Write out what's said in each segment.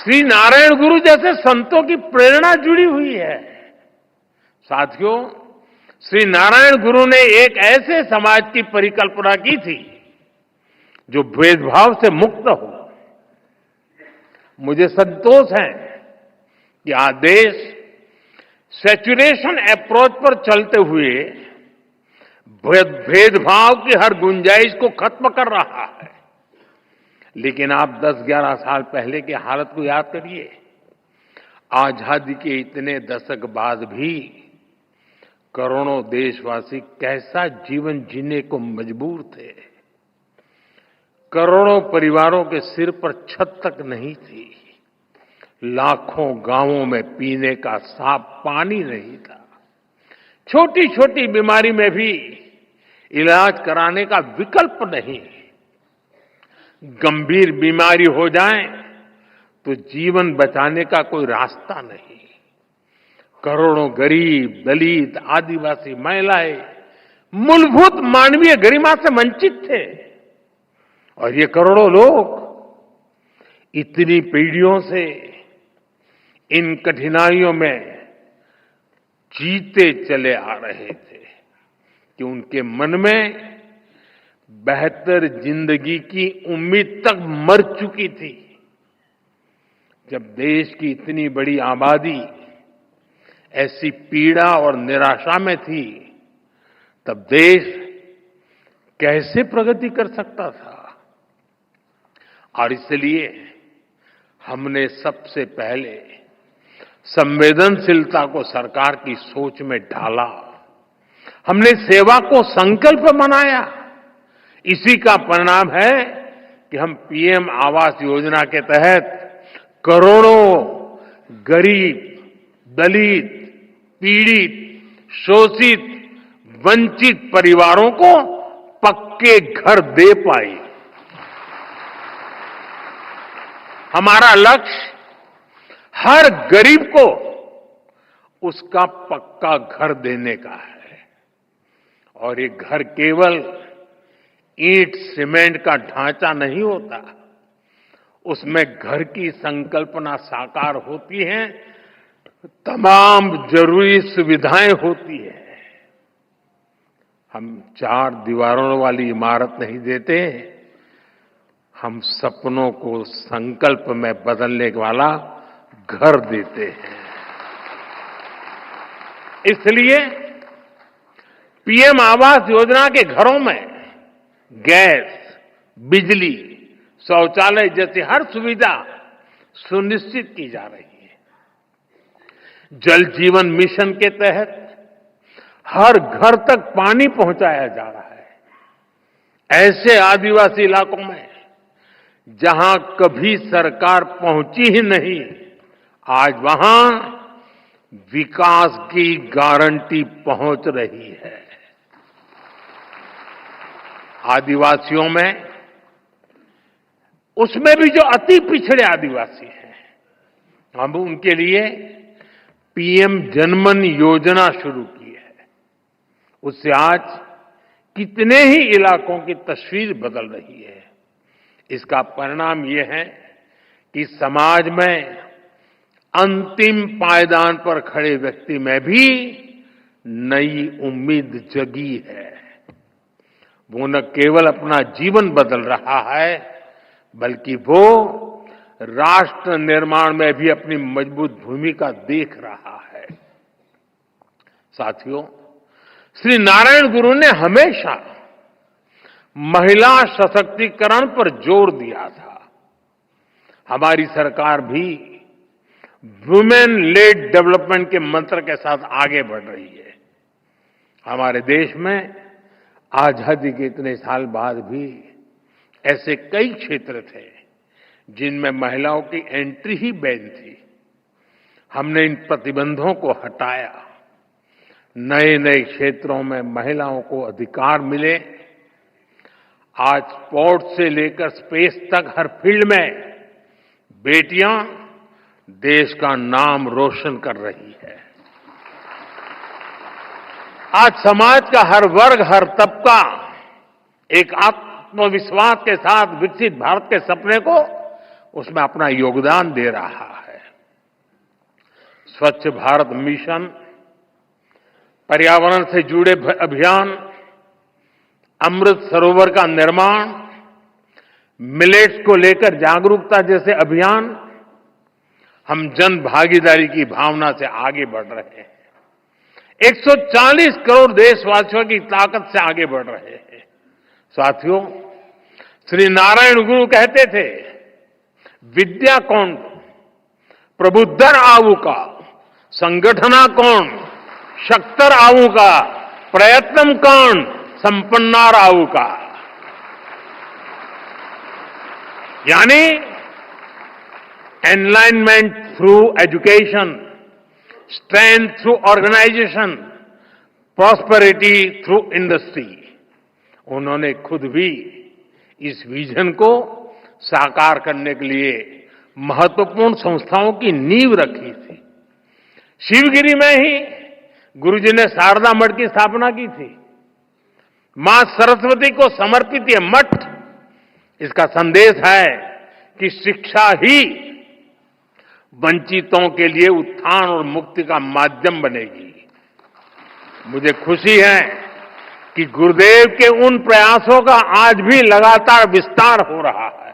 श्री नारायण गुरु जैसे संतों की प्रेरणा जुड़ी हुई है। साथियों, श्री नारायण गुरु ने एक ऐसे समाज की परिकल्पना की थी जो भेदभाव से मुक्त हो। मुझे संतोष है कि आज देश सेचुरेशन अप्रोच पर चलते हुए भेदभाव की हर गुंजाइश को खत्म कर रहा है। लेकिन आप 10-11 साल पहले की हालत को याद करिए। आजादी के इतने दशक बाद भी करोड़ों देशवासी कैसा जीवन जीने को मजबूर थे। करोड़ों परिवारों के सिर पर छत तक नहीं थी। लाखों गांवों में पीने का साफ पानी नहीं था। छोटी छोटी बीमारी में भी इलाज कराने का विकल्प नहीं। गंभीर बीमारी हो जाए तो जीवन बचाने का कोई रास्ता नहीं। करोड़ों गरीब, दलित, आदिवासी महिलाएं मूलभूत मानवीय गरिमा से वंचित थे। और ये करोड़ों लोग इतनी पीढ़ियों से इन कठिनाइयों में जीते चले आ रहे थे कि उनके मन में बेहतर जिंदगी की उम्मीद तक मर चुकी थी। जब देश की इतनी बड़ी आबादी ऐसी पीड़ा और निराशा में थी, तब देश कैसे प्रगति कर सकता था। और इसलिए हमने सबसे पहले संवेदनशीलता को सरकार की सोच में ढाला। हमने सेवा को संकल्प बनाया। इसी का परिणाम है कि हम पीएम आवास योजना के तहत करोड़ों गरीब, दलित, पीड़ित, शोषित, वंचित परिवारों को पक्के घर दे पाए। हमारा लक्ष्य हर गरीब को उसका पक्का घर देने का है। और ये घर केवल ईंट सीमेंट का ढांचा नहीं होता, उसमें घर की संकल्पना साकार होती है, तमाम जरूरी सुविधाएं होती है। हम 4 दीवारों वाली इमारत नहीं देते, हम सपनों को संकल्प में बदलने वाला घर देते हैं। इसलिए पीएम आवास योजना के घरों में गैस, बिजली, शौचालय जैसी हर सुविधा सुनिश्चित की जा रही है। जल जीवन मिशन के तहत हर घर तक पानी पहुंचाया जा रहा है। ऐसे आदिवासी इलाकों में जहां कभी सरकार पहुंची ही नहीं, आज वहां विकास की गारंटी पहुंच रही है। आदिवासियों में, उसमें भी जो अति पिछड़े आदिवासी हैं, हम उनके लिए पीएम जनमन योजना शुरू की है। उससे आज कितने ही इलाकों की तस्वीर बदल रही है। इसका परिणाम यह है कि समाज में अंतिम पायदान पर खड़े व्यक्ति में भी नई उम्मीद जगी है। वो न केवल अपना जीवन बदल रहा है, बल्कि वो राष्ट्र निर्माण में भी अपनी मजबूत भूमिका देख रहा है। साथियों, श्री नारायण गुरु ने हमेशा महिला सशक्तिकरण पर जोर दिया था। हमारी सरकार भी वुमेन लेड डेवलपमेंट के मंत्र के साथ आगे बढ़ रही है। हमारे देश में आजादी के इतने साल बाद भी ऐसे कई क्षेत्र थे जिनमें महिलाओं की एंट्री ही बैन थी। हमने इन प्रतिबंधों को हटाया। नए नए क्षेत्रों में महिलाओं को अधिकार मिले। आज स्पोर्ट्स से लेकर स्पेस तक हर फील्ड में बेटियां देश का नाम रोशन कर रही है। आज समाज का हर वर्ग, हर तबका एक आत्मविश्वास के साथ विकसित भारत के सपने को उसमें अपना योगदान दे रहा है। स्वच्छ भारत मिशन, पर्यावरण से जुड़े अभियान, अमृत सरोवर का निर्माण, मिलेट्स को लेकर जागरूकता जैसे अभियान, हम जन भागीदारी की भावना से आगे बढ़ रहे हैं। 140 करोड़ देशवासियों की ताकत से आगे बढ़ रहे हैं। साथियों, श्री नारायण गुरु कहते थे, विद्या कौन प्रबुद्धर आऊ का, संगठना कौन शक्तर आऊ का, प्रयत्नम कौन संपन्नार आऊ का। यानी enlightenment through education, strength through organisation, prosperity through industry. उन्होंने खुद भी इस विजन को साकार करने के लिए महत्वपूर्ण संस्थाओं की नींव रखी थी। शिवगिरी में ही गुरुजी ने शारदा मठ की स्थापना की थी। मां सरस्वती को समर्पित यह मठ, इसका संदेश है कि शिक्षा ही वंचितों के लिए उत्थान और मुक्ति का माध्यम बनेगी। मुझे खुशी है कि गुरुदेव के उन प्रयासों का आज भी लगातार विस्तार हो रहा है।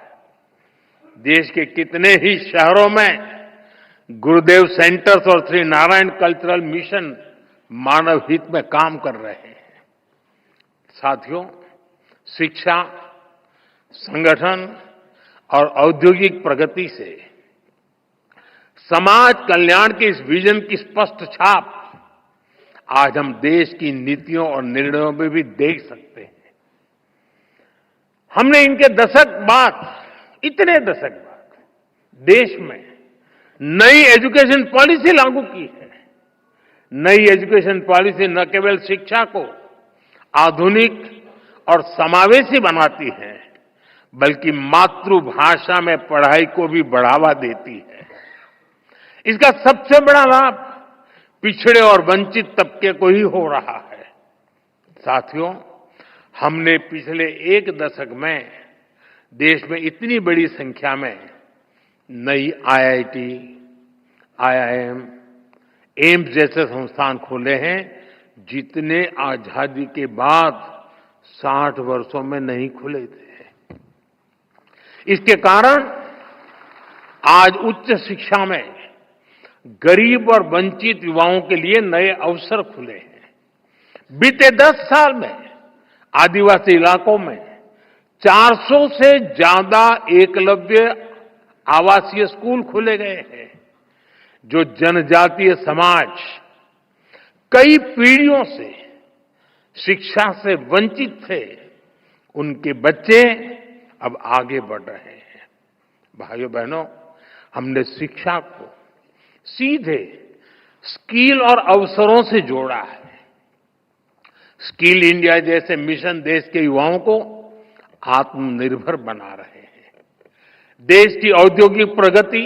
देश के कितने ही शहरों में गुरुदेव सेंटर्स और श्री नारायण कल्चरल मिशन मानव हित में काम कर रहे हैं। साथियों, शिक्षा, संगठन और औद्योगिक प्रगति से समाज कल्याण के इस विजन की स्पष्ट छाप आज हम देश की नीतियों और निर्णयों में भी देख सकते हैं। हमने इनके दशक बाद, इतने दशक बाद देश में नई एजुकेशन पॉलिसी लागू की है। नई एजुकेशन पॉलिसी न केवल शिक्षा को आधुनिक और समावेशी बनाती है, बल्कि मातृभाषा में पढ़ाई को भी बढ़ावा देती है। इसका सबसे बड़ा लाभ पिछड़े और वंचित तबके को ही हो रहा है। साथियों, हमने पिछले एक दशक में देश में इतनी बड़ी संख्या में नई आईआईटी, आईआईएम, एम्स जैसे संस्थान खोले हैं, जितने आजादी के बाद 60 वर्षों में नहीं खुले थे। इसके कारण आज उच्च शिक्षा में गरीब और वंचित युवाओं के लिए नए अवसर खुले हैं। बीते 10 साल में आदिवासी इलाकों में 400 से ज्यादा एकलव्य आवासीय स्कूल खोले गए हैं। जो जनजातीय समाज कई पीढ़ियों से शिक्षा से वंचित थे, उनके बच्चे अब आगे बढ़ रहे हैं। भाइयों बहनों, हमने शिक्षा को सीधे स्किल और अवसरों से जोड़ा है। स्किल इंडिया जैसे मिशन देश के युवाओं को आत्मनिर्भर बना रहे हैं। देश की औद्योगिक प्रगति,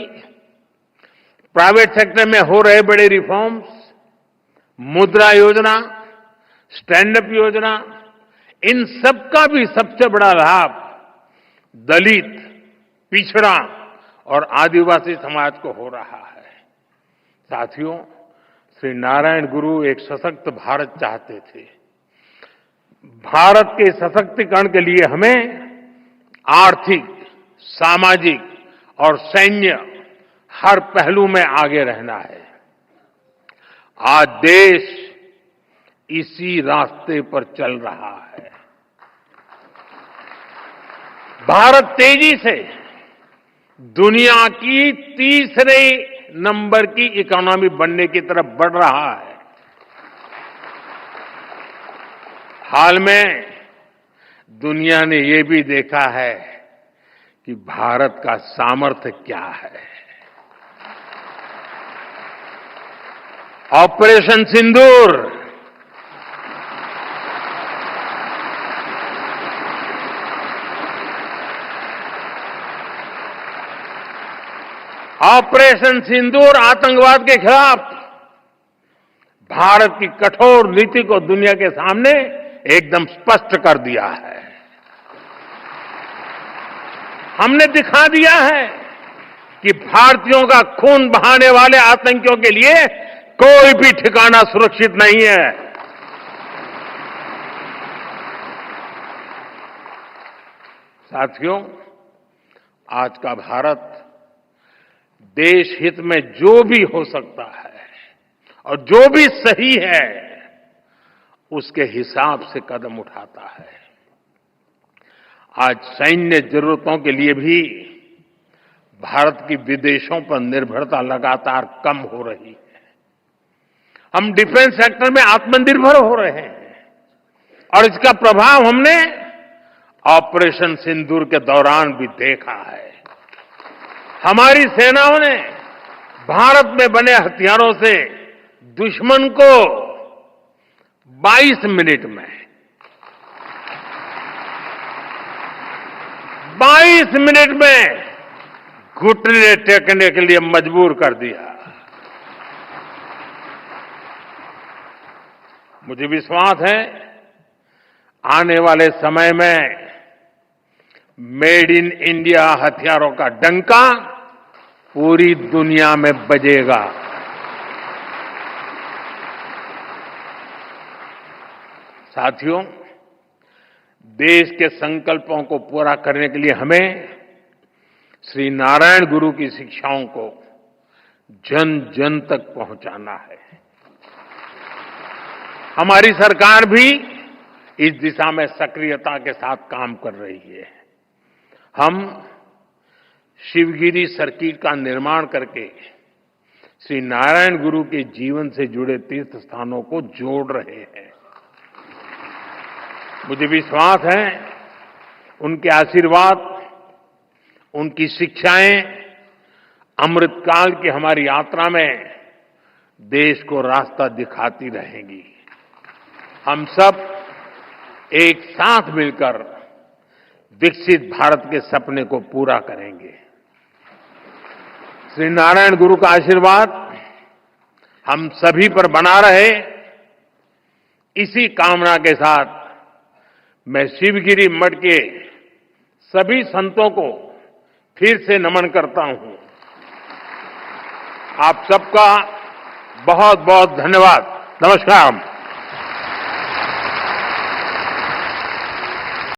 प्राइवेट सेक्टर में हो रहे बड़े रिफॉर्म्स, मुद्रा योजना, स्टैंड अप योजना, इन सब का भी सबसे बड़ा लाभ दलित, पिछड़ा और आदिवासी समाज को हो रहा है। साथियों, श्री नारायण गुरु एक सशक्त भारत चाहते थे। भारत के सशक्तिकरण के लिए हमें आर्थिक, सामाजिक और सैन्य हर पहलू में आगे रहना है। आज देश इसी रास्ते पर चल रहा है। भारत तेजी से दुनिया की तीसरे नंबर की इकोनॉमी बनने की तरफ बढ़ रहा है। हाल में दुनिया ने यह भी देखा है कि भारत का सामर्थ्य क्या है। ऑपरेशन सिंदूर, ऑपरेशन सिंदूर आतंकवाद के खिलाफ भारत की कठोर नीति को दुनिया के सामने एकदम स्पष्ट कर दिया है। हमने दिखा दिया है कि भारतीयों का खून बहाने वाले आतंकियों के लिए कोई भी ठिकाना सुरक्षित नहीं है। साथियों, आज का भारत देश हित में जो भी हो सकता है और जो भी सही है उसके हिसाब से कदम उठाता है। आज सैन्य जरूरतों के लिए भी भारत की विदेशों पर निर्भरता लगातार कम हो रही है। हम डिफेंस सेक्टर में आत्मनिर्भर हो रहे हैं और इसका प्रभाव हमने ऑपरेशन सिंदूर के दौरान भी देखा है। हमारी सेनाओं ने भारत में बने हथियारों से दुश्मन को 22 मिनट में 22 मिनट में घुटने टेकने के लिए मजबूर कर दिया। मुझे विश्वास है आने वाले समय में मेड इन इंडिया हथियारों का डंका पूरी दुनिया में बजेगा। साथियों, देश के संकल्पों को पूरा करने के लिए हमें श्री नारायण गुरु की शिक्षाओं को जन जन तक पहुंचाना है। हमारी सरकार भी इस दिशा में सक्रियता के साथ काम कर रही है। हम शिवगिरी सर्किट का निर्माण करके श्री नारायण गुरु के जीवन से जुड़े तीर्थ स्थानों को जोड़ रहे हैं। मुझे विश्वास है उनके आशीर्वाद, उनकी शिक्षाएं अमृतकाल की हमारी यात्रा में देश को रास्ता दिखाती रहेंगी। हम सब एक साथ मिलकर विकसित भारत के सपने को पूरा करेंगे। श्री नारायण गुरु का आशीर्वाद हम सभी पर बना रहे, इसी कामना के साथ मैं शिवगिरी मठ के सभी संतों को फिर से नमन करता हूं। आप सबका बहुत बहुत धन्यवाद। नमस्कार।